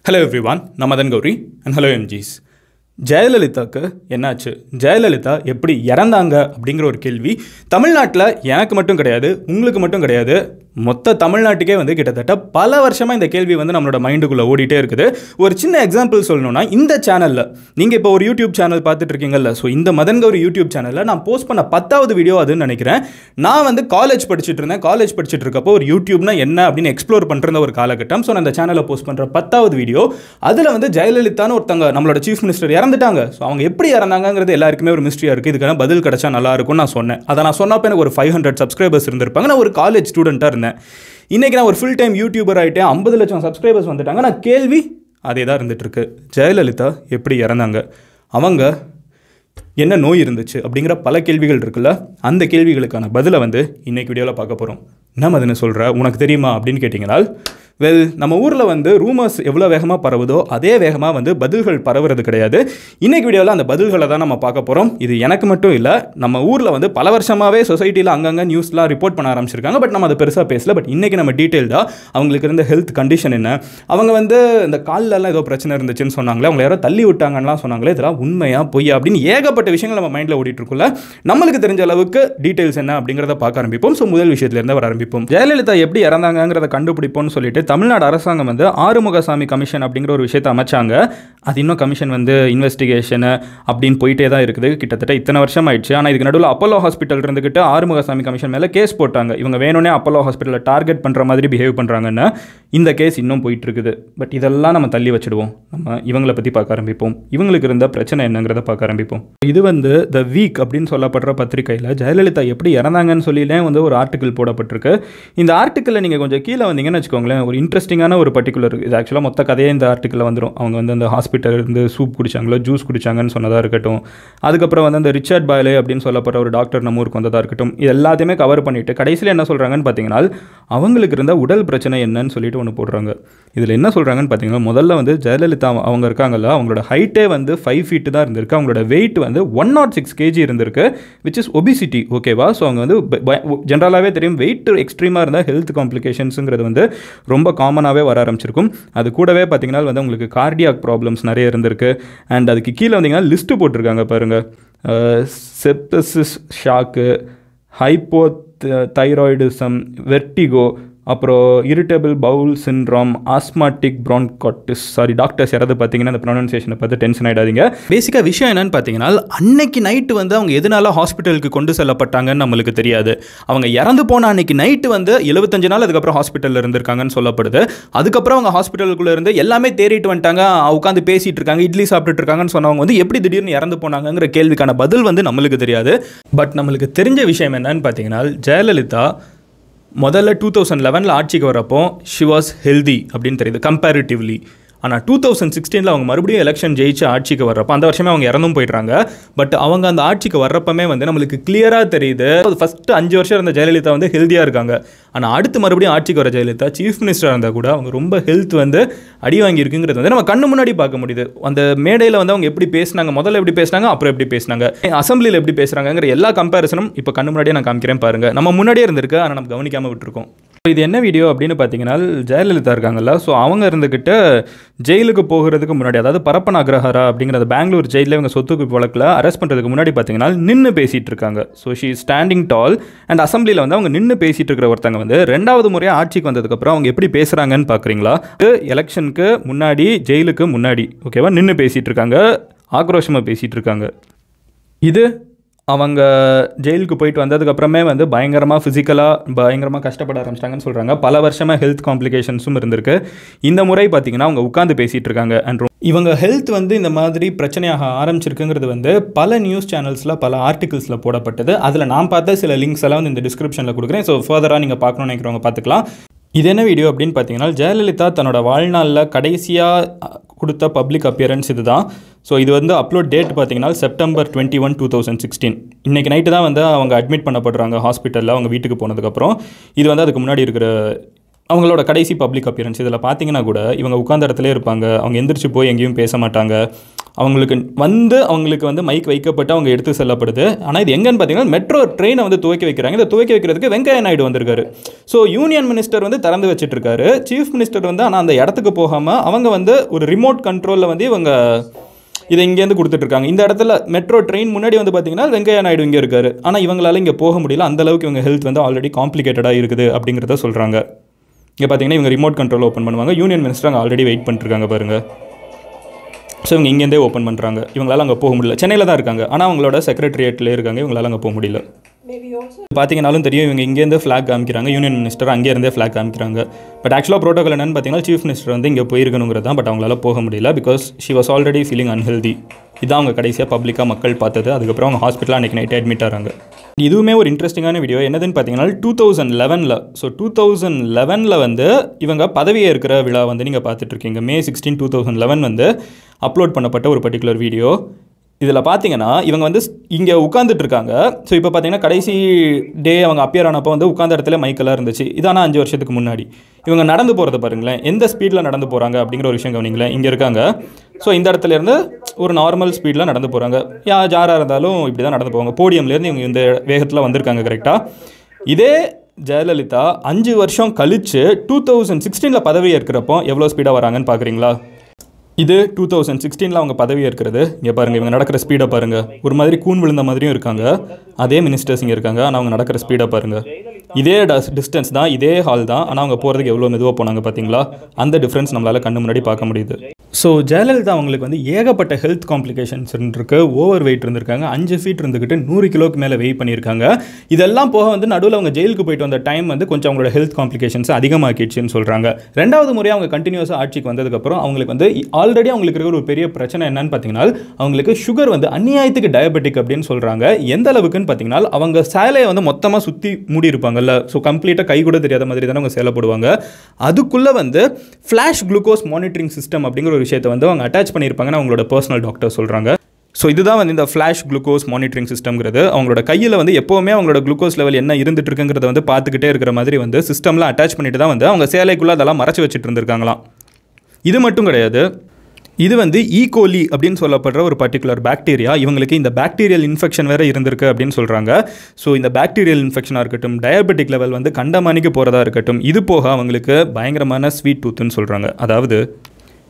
Hello everyone, Namadan Gauri and hello MGs. ஜெயலலிதாக்கு என்னாச்சு, ஜெயலலிதா எப்படி இறந்தாங்க அப்படிங்கிற ஒரு கேள்வி தமிழ்நாட்டில் எனக்கு மட்டும் கிடையாது, உங்களுக்கு மட்டும் கிடையாது, மொத்த தமிழ்நாட்டுக்கே வந்து கிட்டத்தட்ட பல வருஷமாக இந்த கேள்வி வந்து நம்மளோட மைண்டுக்குள்ளே ஓடிட்டே இருக்குது. ஒரு சின்ன எக்ஸாம்பிள் சொல்லணும்னா, இந்த சேனலில் நீங்கள் இப்போ ஒரு யூடியூப் சேனல் பார்த்துட்டு இருக்கீங்கல்ல, ஸோ இந்த மதன் கௌரி யூடியூப் சேனலில் நான் போஸ்ட் பண்ண 10வது வீடியோ அதுன்னு நினைக்கிறேன். நான் வந்து காலேஜ் படிச்சுட்டு இருந்தேன். காலேஜ் படிச்சுட்டு இருக்கப்போ ஒரு யூடியூப்னா என்ன அப்படின்னு எக்ஸ்ப்ளோர் பண்ணுற ஒரு காலகட்டம். ஸோ நான் அந்த சேனலில் போஸ்ட் பண்ணுற 10வது வீடியோ, அதில் வந்து ஜெயலலிதான்னு ஒருத்தங்க நம்மளோட சீஃப் மினிஸ்டர் இறந்துட்டாங்க. ஸோ அவங்க எப்படி இறந்தாங்கிறது எல்லாருக்குமே ஒரு மிஸ்ட்ரியாக இருக்குது. இதுக்கான பதில் கிடைச்சா நல்லா இருக்கும்னு நான் சொன்னேன். அதை நான் சொன்னப்போ எனக்கு ஒரு 500 சப்ஸ்கிரைபர்ஸ் இருந்திருப்பாங்க. நான் ஒரு காலேஜ் ஸ்டூடெண்ட்டாக இருந்தேன். இன்றைக்கி நான் ஒரு ஃபுல் டைம் யூடியூபர் ஆகிட்டேன். 50 லட்சம் சப்ஸ்கிரைபர்ஸ் வந்துட்டாங்க. நான் கேள்வி அதே தான் இருந்துகிட்ருக்கு. ஜெயலலிதா எப்படி இறந்தாங்க, அவங்க என்ன நோய் இருந்துச்சு அப்படிங்கிற பல கேள்விகள் இருக்குல்ல, அந்த கேள்விகளுக்கான பதிலை வந்து இன்றைக்கி வீடியோவில் பார்க்க போகிறோம். என்ன அதுன்னு சொல்கிற, உனக்கு தெரியுமா அப்படின்னு கேட்டிங்கன்னா, நம்ம ஊரில் வந்து ரூமர்ஸ் எவ்வளோ வேகமாக பரவுதோ அதே வேகமாக வந்து பதில்கள் பரவுறது கிடையாது. இன்றைக்கி வீடியோவில் அந்த பதில்களை தான் நம்ம பார்க்க போகிறோம். இது எனக்கு மட்டும் இல்லை, நம்ம ஊரில் வந்து பல வருஷமாகவே சொசைட்டியில் அங்கங்கே நியூஸ்லாம் ரிப்போர்ட் பண்ண ஆரம்பிச்சிருக்காங்க. பட் நம்ம அதை பெருசாக பேசல. பட் இன்றைக்கி நம்ம டீட்டெயில்டாக அவங்களுக்கு இருந்த ஹெல்த் கண்டிஷன் என்ன, அவங்க வந்து இந்த கால்லலாம் ஏதோ பிரச்சனை இருந்துச்சுன்னு சொன்னாங்களே, அவங்க யாரோ தள்ளி விட்டாங்கலாம் சொன்னாங்களே, இதெல்லாம் உண்மையாக பொய்யா அப்படின்னு ஏகப்பட்ட விஷயங்கள் நம்ம மைண்டில் ஓடிட்டுருக்குள்ள, நம்மளுக்கு தெரிஞ்ச அளவுக்கு டீட்டெயில்ஸ் என்ன அப்படிங்கிறத பார்க்க ஆரம்பிப்போம். ஸோ முதல் விஷயத்துலேருந்து வர ஆரம்பிப்போம். ஜெயலலிதா எப்படி இறந்தாங்கிறத கண்டுபிடிப்போம்னு சொல்லிட்டு தமிழ்நாடு அரசாங்கம் வந்து ஆறுமுகசாமி கமிஷன் அப்படிங்கிற ஒரு விஷயத்தை அமைச்சாங்க. அது இன்னும் கமிஷன் வந்து இன்வெஸ்டிகேஷனு அப்படின்னு போயிட்டே தான் இருக்குது. கிட்டத்தட்ட இத்தனை வருஷம் ஆயிடுச்சு. ஆனால் இதுக்கு நடுவில் அப்போலோ ஹாஸ்பிட்டல் இருந்துக்கிட்டு ஆறுமுகசாமி கமிஷன் மேலே கேஸ் போட்டாங்க. இவங்க வேணும்னே அப்போலோ ஹாஸ்பிட்டலை டார்கெட் பண்ணுற மாதிரி பிஹேவ் பண்ணுறாங்கன்னு. இந்த கேஸ் இன்னும் போயிட்டு இருக்குது. பட் இதெல்லாம் நம்ம தள்ளி வச்சுடுவோம். நம்ம இவங்களை பற்றி பார்க்க ஆரம்பிப்போம். இவங்களுக்கு இருந்த பிரச்சனை என்னங்கிறத பார்க்க ஆரம்பிப்போம். இது வந்து த வீக் அப்படின்னு சொல்லப்படுற பத்திரிகையில் ஜெயலலிதா எப்படி இறந்தாங்கன்னு சொல்லிலே வந்து ஒரு ஆர்டிக்கல் போடப்பட்டிருக்கு. இந்த ஆர்டிக்கலில் நீங்கள் கொஞ்சம் கீழே வந்தீங்கன்னு வச்சுக்கோங்களேன், ஒரு இன்ட்ரெஸ்டிங்கான ஒரு பர்டிகுலர், இது ஆக்சுவலாக மொத்த கதையே இந்த ஆர்டிக்கலில் வந்துடும். அவங்க வந்து அந்த ஹாஸ்பிட்டல் இருந்து சூப் குடிச்சாங்களோ ஜூஸ் குடிச்சாங்கன்னு சொன்னதாக இருக்கட்டும், அதுக்கப்புறம் வந்து அந்த ரிச்சர்ட் பாய்லே அப்படின்னு சொல்லப்படுற ஒரு டாக்டர் நம்ம ஊருக்கு வந்ததாக இருக்கட்டும், இது எல்லாத்தையுமே கவர் பண்ணிவிட்டு கடைசியில் என்ன சொல்கிறாங்கன்னு பார்த்தீங்கன்னா, அவங்களுக்கு இருந்த உடல் பிரச்சனை என்னன்னு சொல்லிட்டு ஒன்று போடுறாங்க. இதில் என்ன சொல்கிறாங்கன்னு பார்த்தீங்கன்னா, முதல்ல வந்து ஜெயலலிதா அவங்க இருக்காங்கல்ல, அவங்களோட ஹைட்டே வந்து 5 feet தான் இருந்திருக்கு. அவங்களோட வெயிட் வந்து 106 kg இருந்திருக்கு, விச் இஸ் ஒபிசிட்டி. ஓகேவா? ஸோ அவங்க வந்து ஜென்ரலாகவே தெரியும், வெயிட் எக்ஸ்ட்ரீமாக இருந்தால் ஹெல்த் காம்ப்ளிகேஷன்ஸுங்கிறது வந்து ரொம்ப காமனாகவே வர ஆரம்பிச்சிருக்கும். அது கூடவே பார்த்தீங்கன்னா வந்து உங்களுக்கு கார்டியாக் ப்ராப்ளம்ஸ் நிறைய இருந்திருக்கு. அண்ட் அதுக்கு கீழே வந்தீங்கன்னா லிஸ்ட்டு போட்டிருக்காங்க பாருங்கள். Septic shock, hypothyroidism, vertigo, அப்புறம் irritable bowel syndrome, asthmatic bronchitis. Sorry doctors யாராவது பார்த்தீங்கன்னா அந்த ப்ரொனன்சியேஷனை பார்த்து டென்ஷன் ஆகிடாதீங்க. பேசிக்காக விஷயம் என்னன்னு பார்த்தீங்கன்னா, அன்னைக்கு நைட்டு வந்து அவங்க எதனால ஹாஸ்பிட்டலுக்கு கொண்டு செல்லப்பட்டாங்கன்னு நம்மளுக்கு தெரியாது. அவங்க இறந்து போன அன்னைக்கு நைட்டு வந்து 75 நாள் அதுக்கப்புறம் ஹாஸ்பிட்டலில் இருந்திருக்காங்கன்னு சொல்லப்படுது. அதுக்கப்புறம் அவங்க ஹாஸ்பிட்டலுக்குள்ளே இருந்து எல்லாமே தேறிட்டு வந்துட்டாங்க, உட்காந்து பேசிகிட்டு இருக்காங்க, இட்லி சாப்பிட்டுட்டு இருக்காங்கன்னு சொன்னவங்க வந்து எப்படி திடீர்னு இறந்து போனாங்கிற கேள்விக்கான பதில் வந்து நம்மளுக்கு தெரியாது. பட் நம்மளுக்கு தெரிஞ்ச விஷயம் என்னன்னு பார்த்தீங்கன்னா, ஜெயலலிதா முதல்ல 2011 ஆட்சிக்கு வரப்போ ஷி வாஸ் ஹெல்தி அப்படின்னு தெரியுது கம்பேரிட்டிவ்லி. ஆனால் 2016 அவங்க மறுபடியும் எலெக்ஷன் ஜெயிச்சு ஆட்சிக்கு வர்றப்போ, அந்த வருஷமே அவங்க இறந்தும் போயிடுறாங்க. பட் அவங்க அந்த ஆட்சிக்கு வர்றப்பமே வந்து நம்மளுக்கு கிளியராக தெரியுது, ஃபஸ்ட்டு 5 வருஷம் இருந்த ஜெயலலிதா வந்து ஹெல்த்தியாக இருக்காங்க. ஆனால் அடுத்து மறுபடியும் ஆட்சிக்கு வர ஜெயலலிதா சீஃப் மினிஸ்டராக இருந்தால் கூட அவங்க ரொம்ப ஹெல்த் வந்து அடி வாங்கியிருக்குங்கிறது வந்து நம்ம கண்ணு முன்னாடி பார்க்க முடியுது. அந்த மேடையில் வந்து அவங்க எப்படி பேசினாங்க, முதல்ல எப்படி பேசினாங்க, அப்புறம் எப்படி பேசினாங்க, அசம்பிளியில் எப்படி பேசுகிறாங்கிற எல்லா கம்பேரிசனும் இப்போ கண்ணு முன்னாடியே நான் காமிக்கிறேன் பாருங்கள். நம்ம முன்னாடியே இருந்திருக்கு, ஆனால் நம்ம கவனிக்காமல் விட்டுருக்கோம். இது என்ன வீடியோ அப்படின்னு பார்த்தீங்கன்னா, ஜெயலலிதா இருக்காங்கல்ல, ஸோ அவங்க இருந்துக்கிட்டு ஜெயிலுக்கு போகிறதுக்கு முன்னாடி, அதாவது பரப்பன அக்ரஹாரா அப்படிங்கிற பெங்களூர் ஜெயிலில் இவங்க சொத்துக்கு வழக்கில் அரெஸ்ட் பண்ணுறதுக்கு முன்னாடி பார்த்தீங்கன்னா நின்று பேசிகிட்டு இருக்காங்க. So she standing tall. And அசம்பிளியில் வந்து அவங்க நின்று பேசிகிட்டு இருக்கிற ஒருத்தங்க வந்து 2வது முறையாக ஆட்சிக்கு வந்ததுக்கப்புறம் அவங்க எப்படி பேசுகிறாங்கன்னு பார்க்குறீங்களா? எலெக்ஷனுக்கு முன்னாடி ஜெயிலுக்கு முன்னாடி ஓகேவா நின்று பேசிகிட்டு இருக்காங்க, ஆக்ரோஷமாக பேசிகிட்டு இருக்காங்க. இது அவங்க ஜெயிலுக்கு போயிட்டு வந்ததுக்கப்புறமே வந்து பயங்கரமாக ஃபிசிக்கலாக பயங்கரமாக கஷ்டப்பட ஆரம்பிச்சிட்டாங்கன்னு சொல்கிறாங்க. பல வருஷமாக ஹெல்த் காம்ப்ளிகேஷன்ஸும் இருந்திருக்கு. இந்த முறை பார்த்திங்கன்னா அவங்க உட்காந்து பேசிகிட்டு இருக்காங்க. அண்ட் இவங்க ஹெல்த் வந்து இந்த மாதிரி பிரச்சனையாக ஆரம்பிச்சிருக்குங்கிறது வந்து பல நியூஸ் சேனல்ஸில் பல ஆர்டிகல்ஸில் போடப்பட்டது. அதில் நான் பார்த்த சில லிங்க்ஸ் எல்லாம் வந்து இந்த டிஸ்கிரிப்ஷனில் கொடுக்குறேன். ஸோ ஃபர்தராக நீங்கள் பார்க்கணும்னு நினைக்கிறவங்க பார்த்துக்கலாம். இது என்ன வீடியோ அப்படின்னு பார்த்தீங்கன்னா, ஜெயலலிதா தன்னோட வாழ்நாளில் கடைசியாக கொடுத்த பப்ளிக் அப்பியரன்ஸ் இது தான். ஸோ இது வந்து அப்லோட் டேட் பார்த்தீங்கன்னா செப்டம்பர் 21, 2016. இன்றைக்கி நைட்டு தான் வந்து அவங்க அட்மிட் பண்ணப்படுறாங்க ஹாஸ்பிட்டலில் அவங்க வீட்டுக்கு போனதுக்கப்புறம். இது வந்து அதுக்கு முன்னாடி இருக்கிற அவங்களோட கடைசி பப்ளிக் அப்பியரன்ஸ் இதில் பார்த்தீங்கன்னா கூட இவங்க உட்கார்ந்த இடத்துல இருப்பாங்க. அவங்க எந்திரிச்சு போய் எங்கேயும் பேச மாட்டாங்க. அவங்களுக்கு வந்து மைக் வைக்கப்பட்டு அவங்க எடுத்து செல்லப்படுது. ஆனால் இது எங்கன்னு பார்த்தீங்கன்னா மெட்ரோ ட்ரெயினை வந்து துவக்கி வைக்கிறாங்க. இதை துவக்கி வைக்கிறதுக்கு வெங்கையா நாயுடு வந்திருக்காரு. ஸோ யூனியன் மினிஸ்டர் வந்து திறந்து வச்சுட்டு இருக்காரு. சீஃப் மினிஸ்டர் வந்து ஆனால் அந்த இடத்துக்கு போகாமல் அவங்க வந்து ஒரு ரிமோட் கண்ட்ரோலில் வந்து இவங்க இதை இங்கேருந்து கொடுத்துட்ருக்காங்க. இந்த இடத்துல மெட்ரோ ட்ரெயின் முன்னாடி வந்து பார்த்தீங்கன்னா வெங்கையா நாயுடு இங்கே இருக்காரு. ஆனால் இவங்களால இங்கே போக முடியல. அந்தளவுக்கு இவங்க ஹெல்த் வந்து ஆல்ரெடி காம்ப்ளிகேட்டடாக இருக்குது அப்படிங்கிறத சொல்கிறாங்க. இங்கே பார்த்தீங்கன்னா இவங்க ரிமோட் கண்ட்ரோல் ஓப்பன் பண்ணுவாங்க. யூனியன் மினிஸ்டர் அங்கே ஆல்ரெடி வெயிட் பண்ணிட்டுருக்காங்க பாருங்கள். ஸோ இவங்க இங்கேருந்தே ஓப்பன் பண்ணுறாங்க. இவங்களால அங்கே போக முடியல. சென்னையில் தான் இருக்காங்க. ஆனால் அவங்களோட செக்ரட்டரியேட்லேயே இருக்காங்க. இவங்களால அங்கே போக முடியல. பார்த்தீங்கன்னாலும் தெரியும் இவங்க இங்கேருந்து ஃப்ளாக் காமிக்கிறாங்க. யூனியன் மினிஸ்டர் அங்கேருந்தே ஃப்ளாக் காமிக்கிறாங்க. பட் ஆக்சுவலாக ப்ரோட்டோகால் என்னன்னு பார்த்தீங்கன்னா சீஃப் மினிஸ்டர் வந்து இங்கே போயிருக்கணுங்கிறது தான். பட் அவங்களால போக முடியல. Because she was already feeling unhealthy. இதான் அவங்க கடைசியாக பப்ளிக்காக மக்கள் பார்த்தது. அதுக்கப்புறம் அவங்க ஹாஸ்பிட்டலில் அன்றைக்கி நைட் அட்மிட் ஆகிறாங்க. இதுவுமே ஒரு இன்ட்ரெஸ்டிங்கான வீடியோ. என்னதுன்னு பார்த்தீங்கன்னா 2011 வந்து இவங்க பதவியேற்கிற விழா வந்து நீங்கள் பார்த்துட்ருக்கீங்க. May 16, 2011 வந்து அப்லோட் பண்ணப்பட்ட ஒரு பர்டிகுலர் வீடியோ. இதில் பார்த்தீங்கன்னா இவங்க வந்து இங்கே உட்காந்துட்டு இருக்காங்க. ஸோ இப்போ பார்த்தீங்கன்னா கடைசி டே அவங்க அப்பியர் ஆனப்போ வந்து உட்காந்த இடத்துல மைக்கெல்லாம் இருந்துச்சு. இதானா 5 வருஷத்துக்கு முன்னாடி. இவங்க நடந்து போகிறத பாருங்களேன். எந்த ஸ்பீடில் நடந்து போகிறாங்க அப்படிங்கிற ஒரு விஷயம் கவனிங்களேன். இங்கே இருக்காங்க. ஸோ இந்த இடத்துல இருந்து ஒரு நார்மல் ஸ்பீடில் நடந்து போகிறாங்க. யாராக இருந்தாலும் இப்படி தான் நடந்து போவாங்க. போடியம்லேருந்து இவங்க இந்த வேகத்தில் வந்திருக்காங்க கரெக்டாக. இதே ஜெயலலிதா 5 வருஷம் கழித்து 2016 பதவி ஏற்கிறப்போ எவ்வளோ ஸ்பீடாக வராங்கன்னு பார்க்குறீங்களா? இது 2016 அவங்க பதவி ஏற்கிறது. இங்கே பாருங்கள் இவங்க நடக்கிற ஸ்பீடை பாருங்கள். ஒரு மாதிரி கூன் விழுந்த மாதிரியும் இருக்காங்க. அதே மினிஸ்டர்ஸ் இங்கே இருக்காங்க. ஆனால் அவங்க நடக்கிற ஸ்பீடை பாருங்கள். இதே டிஸ்டன்ஸ் தான், இதே ஹால் தான். ஆனால் அவங்க போகிறதுக்கு எவ்வளோ மெதுவாக போனாங்க பார்த்தீங்களா? அந்த டிஃப்ரென்ஸ் நம்மளால் கண்ணு முன்னாடி பார்க்க முடியுது. ஸோ ஜெயலலிதா அவங்களுக்கு வந்து ஏகப்பட்ட ஹெல்த் காம்ப்ளிகேஷன்ஸ் இருக்குது. ஓவர் வெயிட் இருந்திருக்காங்க. 5 ஃபீட் இருந்துக்கிட்டு 100 கிலோக்கு மேலே வெயிட் பண்ணியிருக்காங்க. இதெல்லாம் போக வந்து நடுவில் அவங்க ஜெயிலுக்கு போயிட்டு வந்த டைம் வந்து கொஞ்சம் அவங்களோட ஹெல்த் காம்ப்ளிகேஷன்ஸ் அதிகமாக்கிடுச்சுன்னு சொல்கிறாங்க. 2வது முறையாக அவங்க கண்டினியூஸாக ஆட்சிக்கு வந்ததுக்கப்புறம் அவங்களுக்கு வந்து ஆல்ரெடி அவங்களுக்கு இருக்கிற ஒரு பெரிய பிரச்சனை என்னன்னு பார்த்தீங்கன்னா அவங்களுக்கு சுகர் வந்து அநியாயத்துக்கு டயபெட்டிக் அப்படின்னு சொல்கிறாங்க. எந்த அளவுக்குன்னு பார்த்தீங்கன்னா அவங்க சேலையை வந்து மொத்தமாக சுற்றி மூடி இருப்பாங்கல்ல. ஸோ கம்ப்ளீட்டாக கை கூட தெரியாத மாதிரி தானே அவங்க சேலை போடுவாங்க. அதுக்குள்ளே வந்து ஃப்ளாஷ் குளுக்கோஸ் மானிட்டரிங் சிஸ்டம் அப்படிங்கிற ஒரு விஷயத்தை வந்து அவங்க அட்டாச் பண்ணியிருப்பாங்கன்னு அவங்களோட பர்சனல் டாக்டர் சொல்கிறாங்க. ஸோ இதுதான் வந்து இந்த ஃப்ளாஷ் குளுக்கோஸ் மானிட்டரிங் சிஸ்டம்ங்கிறது. அவங்களோட கையில் வந்து எப்போவுமே அவங்களோட குளுக்கோஸ் லெவல் என்ன இருந்துட்டு இருக்குங்கிறத வந்து பார்த்துக்கிட்டே இருக்கிற மாதிரி வந்து சிஸ்டம்லாம் அட்டாச் பண்ணிட்டு தான் வந்து அவங்க சேலைக்குள்ளே அதெல்லாம் மறைச்சி வச்சுட்டு இருந்திருக்காங்களாம். இது மட்டும் கிடையாது. இது வந்து ஈகோலி அப்படின்னு சொல்லப்படுற ஒரு பர்டிகுலர் பாக்டீரியா. இவங்களுக்கு இந்த பாக்டீரியல் இன்ஃபெக்ஷன் வேறு இருந்திருக்கு அப்படின்னு சொல்கிறாங்க. ஸோ இந்த பாக்டீரியல் இன்ஃபெக்ஷனாக இருக்கட்டும், டயபெட்டிக் லெவல் வந்து கண்டமானிக்கு போகிறதா இருக்கட்டும், இது போக அவங்களுக்கு பயங்கரமான ஸ்வீட் டூத்துன்னு சொல்கிறாங்க. அதாவது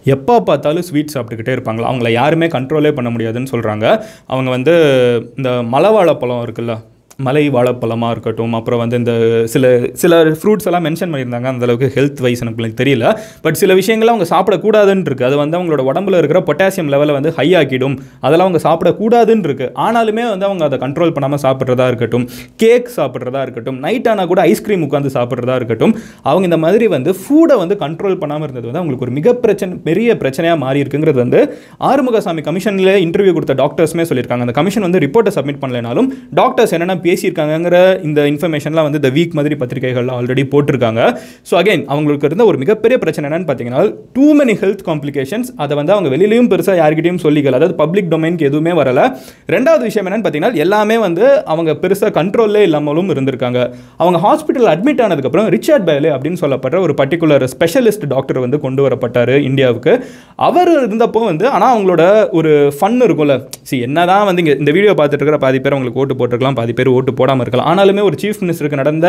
எப்போ பார்த்தாலும் ஸ்வீட் சாப்பிட்டுக்கிட்டே இருப்பாங்களா. அவங்கள யாருமே கண்ட்ரோலே பண்ண முடியாதுன்னு சொல்கிறாங்க. அவங்க வந்து இந்த மலைவாழைப்பழம் இருக்குல்ல, மலை வாழைப்பழமாக இருக்கட்டும், அப்புறம் வந்து இந்த சில ஃப்ரூட்ஸ் எல்லாம் மென்ஷன் பண்ணியிருந்தாங்க. அந்தளவுக்கு ஹெல்த் வைஸ் எனக்கு தெரியல. பட் சில விஷயங்கள்லாம் அவங்க சாப்பிடக்கூடாதுன்னு இருக்குது. அது வந்து அவங்களோட உடம்புல இருக்கிற பொட்டாசியம் லெவலை வந்து ஹை ஆக்கிடும். அதெல்லாம் அவங்க சாப்பிடக்கூடாதுன்னு இருக்குது. ஆனாலுமே வந்து அவங்க அதை கண்ட்ரோல் பண்ணாமல் சாப்பிட்றதா இருக்கட்டும், கேக் சாப்பிட்றதா இருக்கட்டும், நைட் ஆனால் கூட ஐஸ்கிரீம் உட்காந்து சாப்பிட்றதா இருக்கட்டும், அவங்க இந்த மாதிரி வந்து ஃபுட்டை வந்து கண்ட்ரோல் பண்ணாமல் இருந்தது வந்து அவங்களுக்கு ஒரு பெரிய பிரச்சனையாக மாறி இருக்குங்கிறது வந்து ஆறுமுகசாமி கமிஷனில் இன்டர்வியூ கொடுத்த டாக்டர்ஸுமே சொல்லியிருக்காங்க. அந்த கமிஷன் வந்து ரிப்போர்ட்டை சப்மிட் பண்ணலைனாலும் டாக்டர்ஸ் என்னென்ன பேசியிருக்காங்கிற இந்த இன்ஃபர்மேஷன்லாம் வந்து த வீக் மாதிரி பத்திரிகைகள் ஆல்ரெடி போட்டிருக்காங்க. ஸோ அகைன் அவங்களுக்கு இருந்த ஒரு மிகப்பெரிய பிரச்சனை என்னன்னு பார்த்தீங்கன்னா டூ மெனி ஹெல்த் காம்ப்ளிகேஷன்ஸ். அதை வந்து அவங்க வெளியிலையும் பெருசாக யார்கிட்டையும் சொல்லிக்கல. அதாவது பப்ளிக் டொமைனுக்கு எதுவுமே வரல. 2வது விஷயம் என்னன்னு பார்த்தீங்கன்னா எல்லாமே வந்து அவங்க பெருசாக கண்ட்ரோல்லே இல்லாமலும் இருந்திருக்காங்க. அவங்க ஹாஸ்பிட்டல் அட்மிட் ஆனதுக்கப்புறம் ரிச்சர்ட் பைலே அப்படின்னு சொல்லப்படுற ஒரு பர்டிகுலர் ஸ்பெஷலிஸ்ட் டாக்டர் வந்து கொண்டு வரப்பட்டார் இந்தியாவுக்கு. அவர் இருந்தப்போ வந்து ஆனால் அவங்களோட ஒரு ஃபன் இருக்கும்ல. என்னதான் வந்து இங்கே இந்த வீடியோ பார்த்துட்டு இருக்கிற பாதி பேர் அவங்களுக்கு ஓட்டு போட்டிருக்கலாம், பாதி பேர் ஓட்டு போடாமல் இருக்கலாம். ஆனாலுமே ஒரு சீஃப் மினிஸ்டருக்கு நடந்த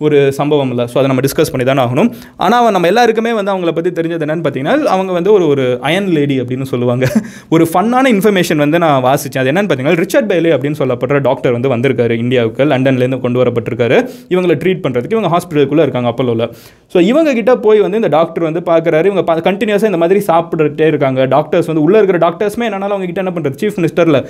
ஒரு சம்பவம் இல்லை. ஸோ அதை நம்ம டிஸ்கஸ் பண்ணி தானே ஆகணும். ஆனால் நம்ம எல்லாருக்குமே வந்து அவங்கள பற்றி தெரிஞ்சது என்னன்னு பார்த்தீங்கன்னா அவங்க வந்து ஒரு அயன் லேடி அப்படின்னு சொல்லுவாங்க. ஒரு ஃபன்னான இன்ஃபர்மேஷன் வந்து நான் வாசித்தேன். அது என்னன்னு பார்த்தீங்கன்னா ரிச்சர்ட் பைலே அப்படின்னு சொல்லப்படுற டாக்டர் வந்து வந்திருக்காரு இந்தியாவுக்கு. லண்டன்லேருந்து கொண்டு வரப்பட்டிருக்காரு இவங்களை ட்ரீட் பண்ணுறதுக்கு. இவங்க ஹாஸ்பிட்டலுக்குள்ளே இருக்காங்க அப்போலோவில். ஸோ இவங்க கிட்ட போய் வந்து இந்த டாக்டர் வந்து பார்க்குறாரு. இவங்க கண்டினியூஸாக இந்த மாதிரி சாப்பிட்டுட்டே இருக்காங்க. டாக்டர்ஸ் வந்து உள்ளே இருக்கிற டாக்டர்ஸ்மே என்னால் அவங்க கிட்ட என்ன பண்ணுறது, சீஃப் மினிஸ்டரில்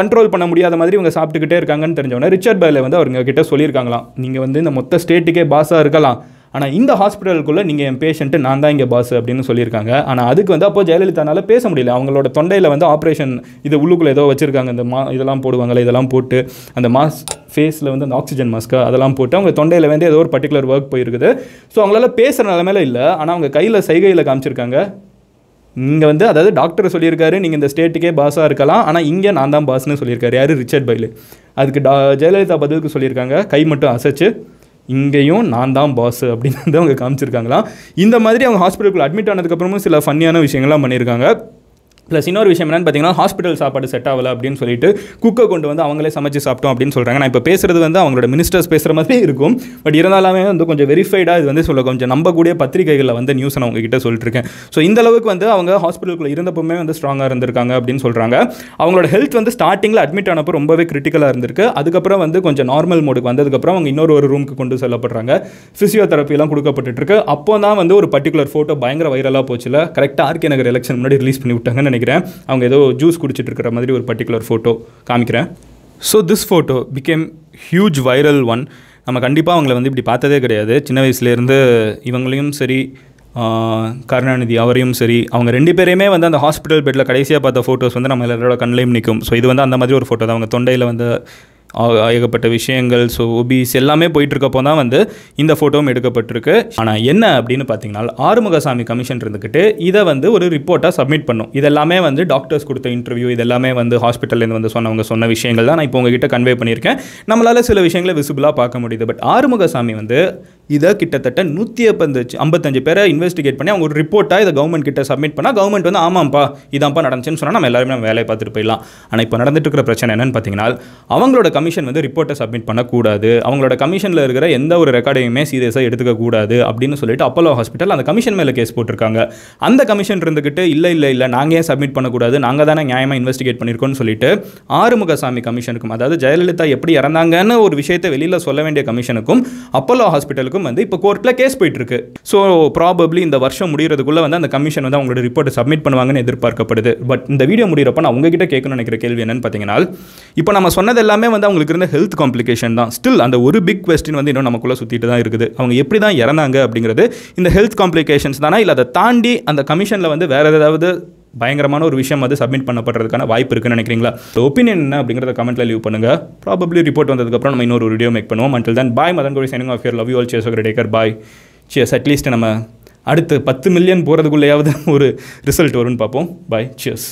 கண்ட்ரோல் பண்ண முடியாத மாதிரி இவங்க சாப்பிட்டுக்கிட்டே இருக்காங்கன்னு தெரிஞ்சவொடனே ரிச்சர்ட் பைலே வந்து அவங்க கிட்ட சொல்லியிருக்காங்களாம், நீங்கள் வந்து இந்த மொத்த ஸ்டேட்டுக்கே பாஸாக இருக்கலாம், ஆனால் இந்த ஹாஸ்பிட்டலுக்குள்ளே நீங்கள் என் பேஷண்ட்டு, நான் தான் இங்கே பாஸ் அப்படின்னு சொல்லியிருக்காங்க. ஆனால் அதுக்கு வந்து அப்போ ஜெயலலிதானால பேச முடியல. அவங்களோட தொண்டையில் வந்து ஆப்ரேஷன் இது உள்ளுக்குள்ளே ஏதோ வச்சுருக்காங்க. இந்த இதெல்லாம் போடுவாங்களே, இதெல்லாம் போட்டு அந்த மாஸ்க் ஃபேஸில் வந்து அந்த ஆக்சிஜன் மாஸ்க்கு அதெல்லாம் போட்டு அவங்க தொண்டையில் வந்து ஏதோ ஒரு பர்டிகுலர் ஒர்க் போயிருக்குது. ஸோ அவங்களால பேசுகிற நிலமையில இல்லை. ஆனால் அவங்க கையில் சைகையில் காமிச்சிருக்காங்க. இங்கே வந்து அதாவது டாக்டர் சொல்லியிருக்காரு நீங்கள் இந்த ஸ்டேட்டுக்கே பாஸாக இருக்கலாம், ஆனால் இங்கே நான் தான் பாஸ்ன்னு சொல்லியிருக்காரு. யார்? ரிச்சர்ட் பைலே. அதுக்கு ஜெயலலிதா பதிலுக்கு சொல்லியிருக்காங்க, கை மட்டும் அசைச்சு இங்கேயும் நான் தான் பாஸ் அப்படின்னு வந்து அவங்க காமிச்சிருக்காங்களாம். இந்த மாதிரி அவங்க ஹாஸ்பிட்டலுக்குள்ள அட்மிட் ஆனதுக்கப்புறமும் சில ஃபன்னியான விஷயங்கள்லாம் பண்ணியிருக்காங்க. ப்ளஸ் இன்னொரு விஷயம் என்னென்னு பார்த்தீங்கன்னா, ஹாஸ்பிட்டல் சாப்பாடு செட் ஆகலை அப்படின்னு சொல்லிட்டு குக்கை கொண்டு வந்து அவங்களே சமைச்சு சாப்பிட்டோம் அப்படின்னு சொல்கிறாங்க. நான் இப்போ பேசுகிறது வந்து அவங்களோட மினிஸ்டர்ஸ் பேசுகிற மாதிரி இருக்கும். பட் இருந்தாலுமே வந்து கொஞ்சம் வெரிஃபைடாக இது வந்து கொஞ்சம் நம்பக்கூடிய பத்திரிகைகளில் வந்து நியூஸ் நான் உங்ககிட்ட சொல்லிட்டுருக்கேன். ஸோ இந்த அளவுக்கு வந்து அவங்க ஹாஸ்பிட்டலுக்குள்ள இருந்தப்போமே வந்து ஸ்ட்ராங்காக இருந்திருக்காங்க அப்படின்னு சொல்கிறாங்க. அவங்களோட ஹெல்த் வந்து ஸ்டார்டிங்கில் அட்மிட் ஆனப்போ ரொம்பவே கிரிட்டிக்கலாக இருந்திருக்கு. அதுக்கப்புறம் வந்து கொஞ்சம் நார்மல் மோடுக்கு வந்ததுக்கப்புறம் அவங்க இன்னொரு ரூமுக்கு கொண்டு செல்லப்படுறாங்க. ஃபிசியோதெரப்பிலாம் கொடுக்கப்பட்டு இருக்கு. அப்போ தான் வந்து ஒரு பர்டிகுலர் ஃபோட்டோ பயங்கர வைரலாக போச்சுல, கரெக்டாக ஆர்கே நகர் எலெக்ஷன் முன்னாடி ரிலீஸ் பண்ணி விட்டாங்கன்னு நினைக்கிறேன். அவங்க ஏதோ ஜூஸ் குடிச்சிட்டு இருக்கிற மாதிரி ஒரு பர்டிகுலர் ஃபோட்டோ காமிக்கிறேன். So this photo became huge viral one. நம்ம கண்டிப்பாக அவங்கள வந்து இப்படி பார்த்ததே கிடையாது. சின்ன வயசுலேருந்து இவங்களையும் சரி, கருணாநிதி அவரையும் சரி, அவங்க 2 பேரையுமே வந்து அந்த ஹாஸ்பிட்டல் பெட்டில் கடைசியாக பார்த்த ஃபோட்டோஸ் வந்து நம்ம எல்லாரோட கண்ணிலையும் நிற்கும். ஸோ இது வந்து அந்த மாதிரி ஒரு ஃபோட்டோ தான். அவங்க தொண்டையில் வந்து ஏகப்பட்ட விஷயங்கள், ஸோ ஒபிஸ் எல்லாமே போயிட்டுருக்கப்போ தான் வந்து இந்த ஃபோட்டோவும் எடுக்கப்பட்டிருக்கு. ஆனால் என்ன அப்படின்னு பார்த்தீங்கன்னா, ஆறுமுகசாமி கமிஷன் இருந்துக்கிட்டு இதை வந்து ஒரு ரிப்போர்ட்டாக சப்மிட் பண்ணும். இதெல்லாமே வந்து டாக்டர்ஸ் கொடுத்த இன்டர்வியூ, இதெல்லாமே வந்து ஹாஸ்பிட்டல்லேருந்து வந்து சொன்ன விஷயங்கள் தான் நான் இப்போ உங்ககிட்ட கன்வே பண்ணியிருக்கேன். நம்மளால் சில விஷயங்களை விசிபிளாக பார்க்க முடியுது. பட் ஆறுமுகசாமி வந்து இதை கிட்டத்தட்ட 155 பேரை இன்வெஸ்டிகேட் பண்ணி அவங்க ஒரு ரிப்போர்ட்டாக இதை கவர்மெண்ட் கிட்ட சப்மிட் பண்ணால் கவர்மெண்ட் வந்து ஆமாம்ப்பா இதான்ப்பா நடந்துச்சுன்னு சொன்னால் நம்ம எல்லாருமே நம்ம வேலையை பார்த்துட்டு போயிடலாம். ஆனால் இப்போ நடந்துட்டு இருக்கிற பிரச்சனை என்னன்னு பார்த்தீங்கன்னா, அவங்களோட கமிஷன் வந்து ரிப்போர்ட்டை சப்மிட் பண்ணக்கூடாது, அவங்களோட கமிஷனில் இருக்கிற எந்த ஒரு ரெக்கார்டையுமே சீரியஸாக எடுத்துக்கக்கூடாது அப்படின்னு சொல்லிட்டு அப்போலோ ஹாஸ்பிட்டல் அந்த கமிஷன் மேலே கேஸ் போட்டிருக்காங்க. அந்த கமிஷன் இருந்துக்கிட்டு இல்லை நாங்கள் ஏன் சப்மிட் பண்ணக்கூடாது, நாங்கள் தானே நியாயமாக இன்வெஸ்டிகேட் பண்ணியிருக்கோம்னு சொல்லிட்டு ஆறுமுகசாமி கமிஷனுக்கும், அதாவது ஜெயலலிதா எப்படி இறந்தாங்கன்னு ஒரு விஷயத்தை வெளியில் சொல்ல வேண்டிய கமிஷனுக்கும் அப்போலோ ஹாஸ்பிட்டலுக்கும் வந்து இப்போ கோர்ட்டில் கேஸ் போயிட்டு இருக்கு. ஸோ ப்ராபப்ளி இந்த வருஷம் முடிகிறதுக்குள்ள வந்து அந்த கமிஷன் வந்து அவங்களோட ரிப்போர்ட்டை சப்மிட் பண்ணுவாங்கன்னு எதிர்பார்க்கப்படுது. பட் இந்த வீடியோ முடிகிறப்ப நான் உங்ககிட்ட கேட்கணும்னு நினைக்கிற கேள்வி என்னன்னு பார்த்தீங்கன்னா, இப்போ நம்ம சொன்னது எல்லாமே வந்து அவங்களுக்கு இருந்த ஹெல்த் காம்ப்ளிகேஷன் தான். ஸ்டில் அந்த ஒரு பிக் கொஸ்டின் வந்து இன்னும் நமக்குள்ளே சுற்றிட்டு தான் இருக்குது. அவங்க எப்படி தான் இறந்தாங்க அப்படிங்கிறது இந்த ஹெல்த் காம்ப்ளிகேஷன்ஸ் தானே, இல்லை அதை தாண்டி அந்த கமிஷனில் வந்து வேறு ஏதாவது பயங்கரமான ஒரு விஷயம் அது சப்மிட் பண்ணப்படுறதுக்கான வாய்ப்பு இருக்குன்னு நினைக்கிறீங்களா? ஒப்பீனியன் என்ன அப்படிங்கிறத கமெண்ட்டில் லீவ் பண்ணுங்கள். ப்ராபப்ளி ரிப்போர்ட் வந்ததுக்கப்புறம் நம்ம இன்னொரு வீடியோ மேக் பண்ணுவோம். until then bye, Madan Gowri signing off your love you all. cheers, great taker, bye. cheers. At least நம்ம அடுத்து 10 மில்லியன் போகிறதுக்குள்ளேயாவது ஒரு ரிசல்ட் வரும்னு பார்ப்போம். bye, cheers.